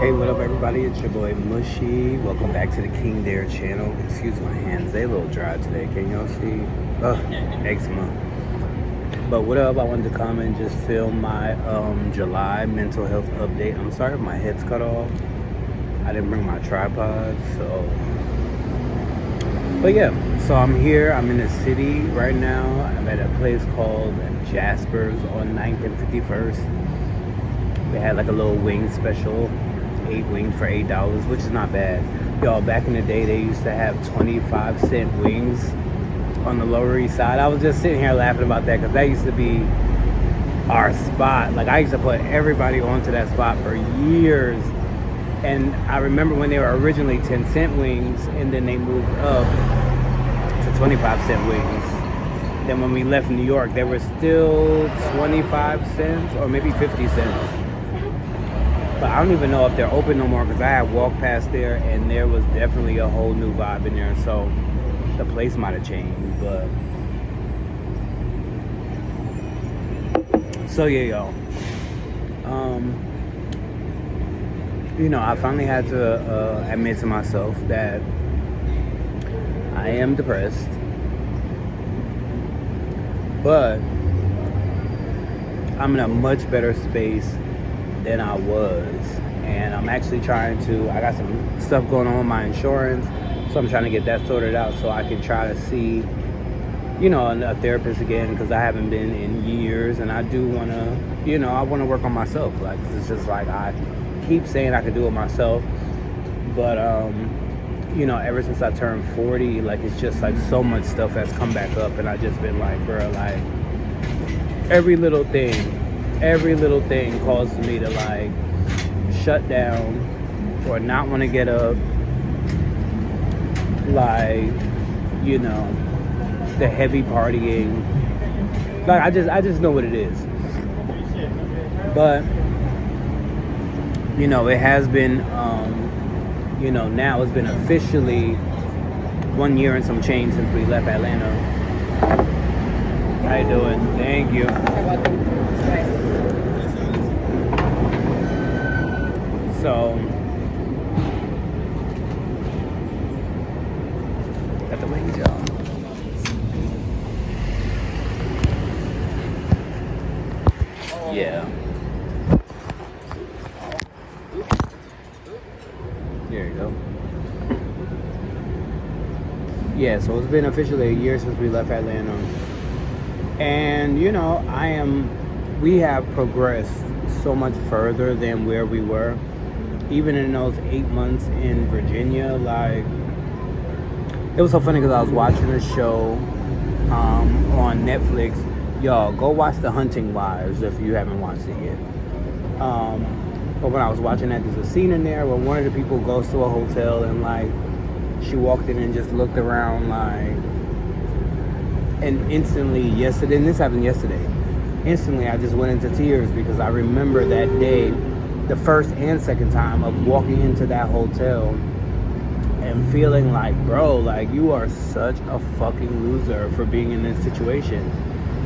Hey, what up, everybody? It's your boy Mushy. Welcome back to the King Dare channel. Excuse my hands, they a little dry today. Can y'all see? Eczema. But what up? I wanted to come and just film my July mental health update. I'm sorry if my head's cut off. I didn't bring my tripod, so. But yeah, so I'm here. I'm in the city right now. I'm at a place called Jasper's on 9th and 51st. They had like a little wing special. 8 wings for $8, which is not bad. Y'all, back in the day, they used to have 25-cent wings on the Lower East Side. I was just sitting here laughing about that because that used to be our spot. Like, I used to put everybody onto that spot for years. And I remember when they were originally 10-cent wings, and then they moved up to 25-cent wings. Then when we left New York, they were still 25 cents or maybe 50 cents. But I don't even know if they're open no more because I had walked past there and there was definitely a whole new vibe in there. So the place might have changed, but. So yeah, y'all. I finally had to admit to myself that I am depressed. But I'm in a much better space than I was, and I'm actually trying to, I got some stuff going on with my insurance, so I'm trying to get that sorted out so I can try to see, a therapist again, because I haven't been in years, and I do want to, I want to work on myself. Like, it's just like, I keep saying I can do it myself, but ever since I turned 40, like, it's just like so much stuff has come back up, and I just been like, bro, like, every little thing causes me to like shut down or not want to get up, like, the heavy partying. Like, I just know what it is. But it has been now it's been officially 1 year and some change since we left Atlanta. How you doing? Thank you. So, got the wings, y'all. Yeah. There you go. Yeah, so it's been officially a year since we left Atlanta. And, we have progressed so much further than where we were. Even in those 8 months in Virginia, like, it was so funny because I was watching a show on Netflix. Y'all, go watch The Hunting Wives if you haven't watched it yet. But when I was watching that, there's a scene in there where one of the people goes to a hotel and, like, she walked in and just looked around, like, and instantly, yesterday, and this happened yesterday, instantly I just went into tears because I remember that day, the first and second time of walking into that hotel and feeling like, bro, like, you are such a fucking loser for being in this situation.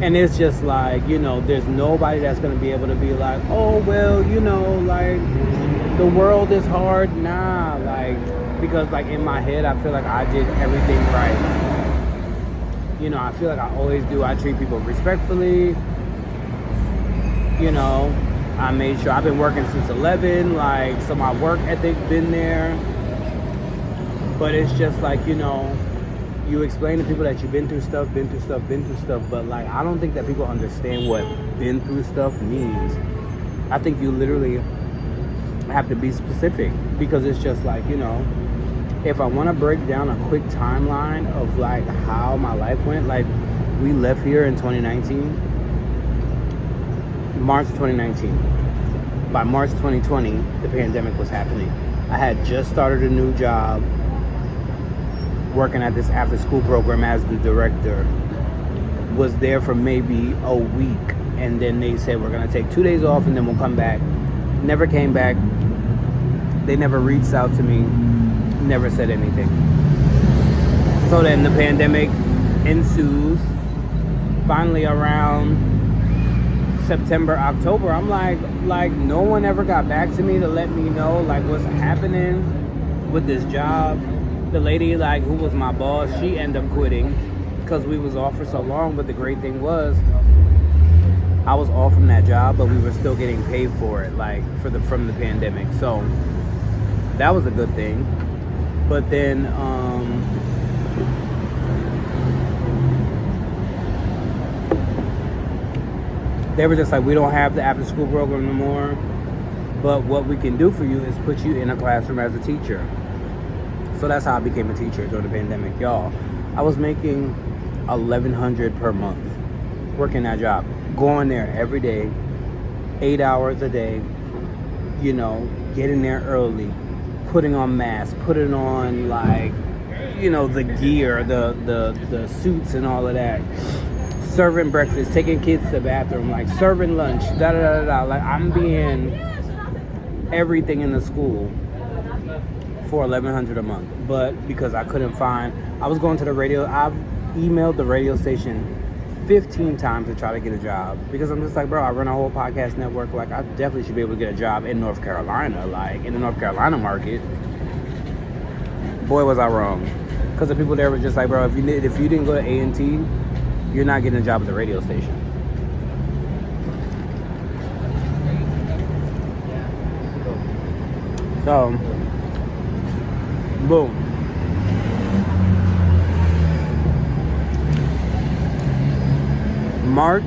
And it's just like, there's nobody that's going to be able to be like, oh, well, like, the world is hard. Nah, like, because, like, in my head, I feel like I did everything right. I feel like I always do. I treat people respectfully. I made sure I've been working since 11, like, so my work ethic been there. But it's just like, you explain to people that you've been through stuff, but, like, I don't think that people understand what been through stuff means. I think you literally have to be specific, because it's just like, if I want to break down a quick timeline of, like, how my life went, like, we left here in 2019. March 2019. By March 2020, the pandemic was happening. I had just started a new job working at this after school program as the director. Was there for maybe a week, and then they said we're gonna take 2 days off and then we'll come back. Never came back. They never reached out to me, never said anything. So then the pandemic ensues. Finally around September, October, I'm like, like, no one ever got back to me to let me know, like, what's happening with this job. The lady, like, who was my boss, she ended up quitting because we was off for so long. But the great thing was, I was off from that job, but we were still getting paid for it, like, from the pandemic. So that was a good thing. But then, they were just like, we don't have the after school program no more, but what we can do for you is put you in a classroom as a teacher. So that's how I became a teacher during the pandemic. Y'all, I was making $1,100 per month working that job, going there every day, 8 hours a day, you know, getting there early, putting on masks, putting on, like, you know, the gear, the suits and all of that, serving breakfast, taking kids to the bathroom, like serving lunch, like, I'm being everything in the school for $1,100 a month. But because I couldn't find, I was going to the radio, I've emailed the radio station 15 times to try to get a job, because I'm just like, bro, I run a whole podcast network, like, I definitely should be able to get a job in North Carolina, like, in the North Carolina market. Boy, was I wrong, because the people there were just like, bro, if you didn't go to A&T, you're not getting a job at the radio station. So, boom. March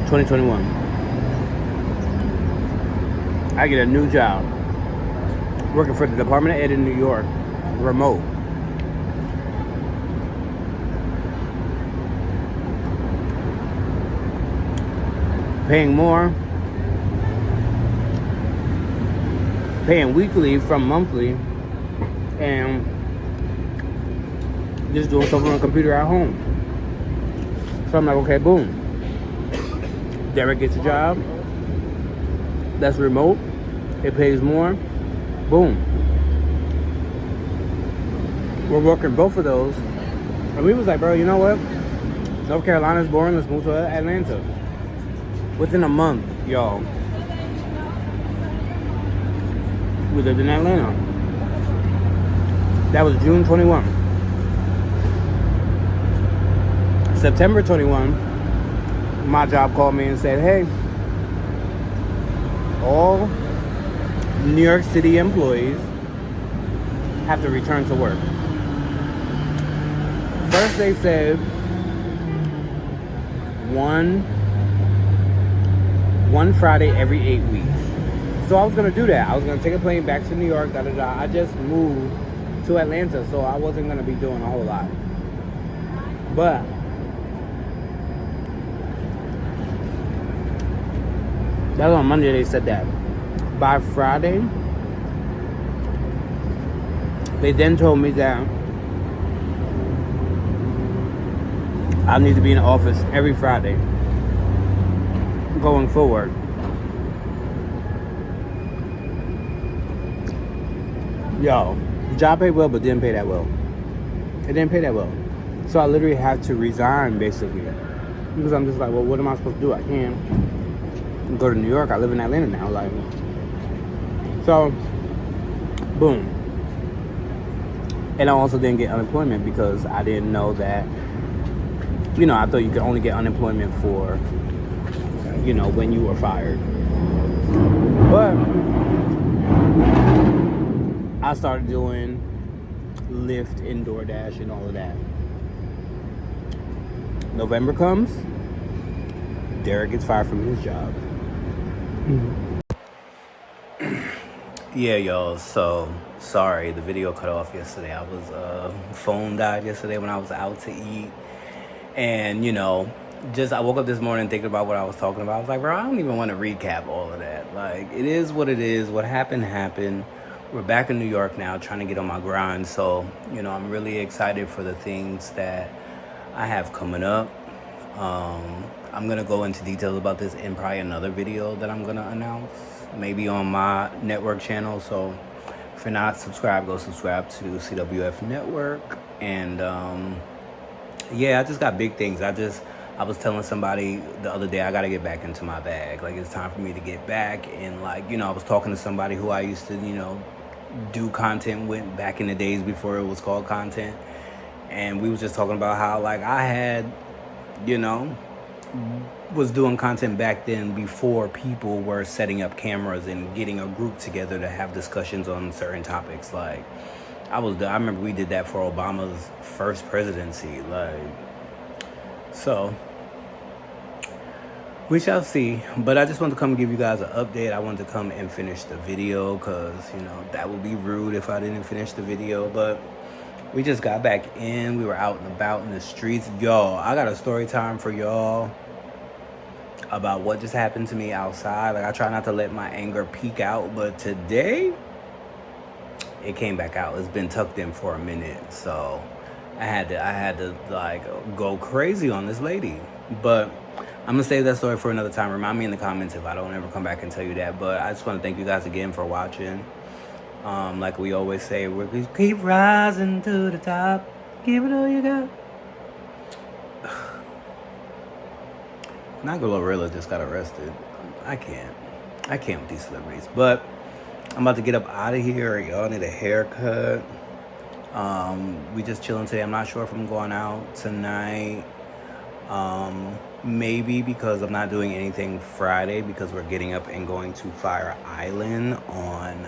2021. I get a new job working for the Department of Ed in New York, remote. Paying more, paying weekly from monthly, and just doing stuff on a computer at home. So I'm like, okay, boom. Derek gets a job that's remote, it pays more. Boom. We're working both of those. And we was like, bro, you know what? North Carolina's boring. Let's move to Atlanta. Within a month, y'all, we lived in Atlanta. That was June 21. September 21, my job called me and said, hey, all New York City employees have to return to work. First they said one Friday every 8 weeks. So I was gonna do that. I was gonna take a plane back to New York, I just moved to Atlanta, so I wasn't gonna be doing a whole lot. But that was on Monday they said that. By Friday, they then told me that I need to be in the office every Friday going forward. Yo, the job paid well, but didn't pay that well. It didn't pay that well. So I literally had to resign, basically. Because I'm just like, well, what am I supposed to do? I can't go to New York. I live in Atlanta now. Like, so, boom. And I also didn't get unemployment because I didn't know that, you know, I thought you could only get unemployment for, you know, when you were fired. But I started doing Lyft and DoorDash and all of that. November comes, Derek gets fired from his job. Yeah, y'all, so sorry the video cut off yesterday. I was phone died yesterday when I was out to eat, and you know, just I woke up this morning thinking about what I was talking about. I was like, bro, I don't even want to recap all of that. Like, it is what it is. What happened. We're back in New York now, trying to get on my grind. So, you know, I'm really excited for the things that I have coming up. I'm gonna go into details about this in probably another video that I'm gonna announce, maybe on my network channel. So if you're not subscribed, go subscribe to CWF Network. And yeah, I just got big things. I was telling somebody the other day I gotta get back into my bag. Like it's time for me to get back. And like, I was talking to somebody who I used to, do content with back in the days before it was called content. And we was just talking about how like I had, you know, was doing content back then before people were setting up cameras and getting a group together to have discussions on certain topics. Like I remember we did that for Obama's first presidency. Like, so we shall see. But I just wanted to come give you guys an update. I wanted to come and finish the video because, that would be rude if I didn't finish the video. But we just got back in. We were out and about in the streets. Y'all, I got a story time for y'all about what just happened to me outside. Like, I try not to let my anger peek out, but today it came back out. It's been tucked in for a minute, so I had to like go crazy on this lady. But I'm gonna save that story for another time. Remind me in the comments if I don't ever come back and tell you that. But I just want to thank you guys again for watching. Like we always say, we're gonna keep rising to the top. Give it all you got. Not Glorilla just got arrested. I can't with these celebrities. But I'm about to get up out of here. Y'all need a haircut. We just chilling today. I'm not sure if I'm going out tonight. Maybe because I'm not doing anything Friday because we're getting up and going to Fire Island on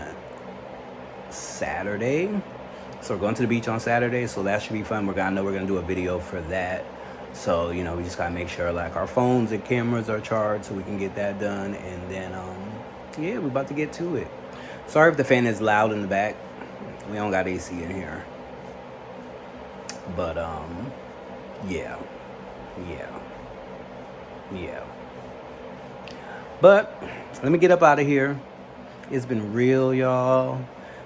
Saturday. So we're going to the beach on Saturday, so that should be fun. I know we're gonna do a video for that. So, we just gotta make sure like our phones and cameras are charged so we can get that done. And then yeah, we're about to get to it. Sorry if the fan is loud in the back. We don't got AC in here. But yeah. But let me get up out of here. It's been real, y'all.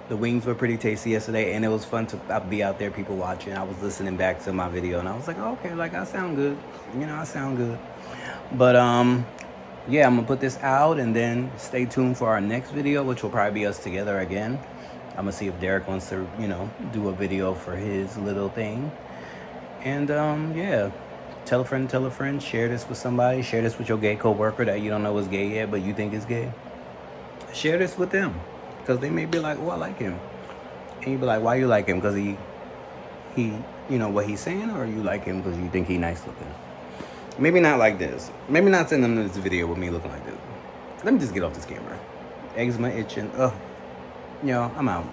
The wings were pretty tasty yesterday, and it was fun to be out there, people watching. I was listening back to my video, and I was like, oh, okay, like I sound good. I sound good. But yeah, I'm gonna put this out, and then stay tuned for our next video, which will probably be us together again. I'm gonna see if Derek wants to, do a video for his little thing. And yeah, tell a friend, share this with somebody, share this with your gay coworker that you don't know is gay yet, but you think is gay. Share this with them, because they may be like, oh, I like him. And you be like, why you like him? Because he what he's saying, or you like him because you think he nice looking? Maybe not like this. Maybe not send them this video with me looking like this. Let me just get off this camera. Eczema itching. I'm out.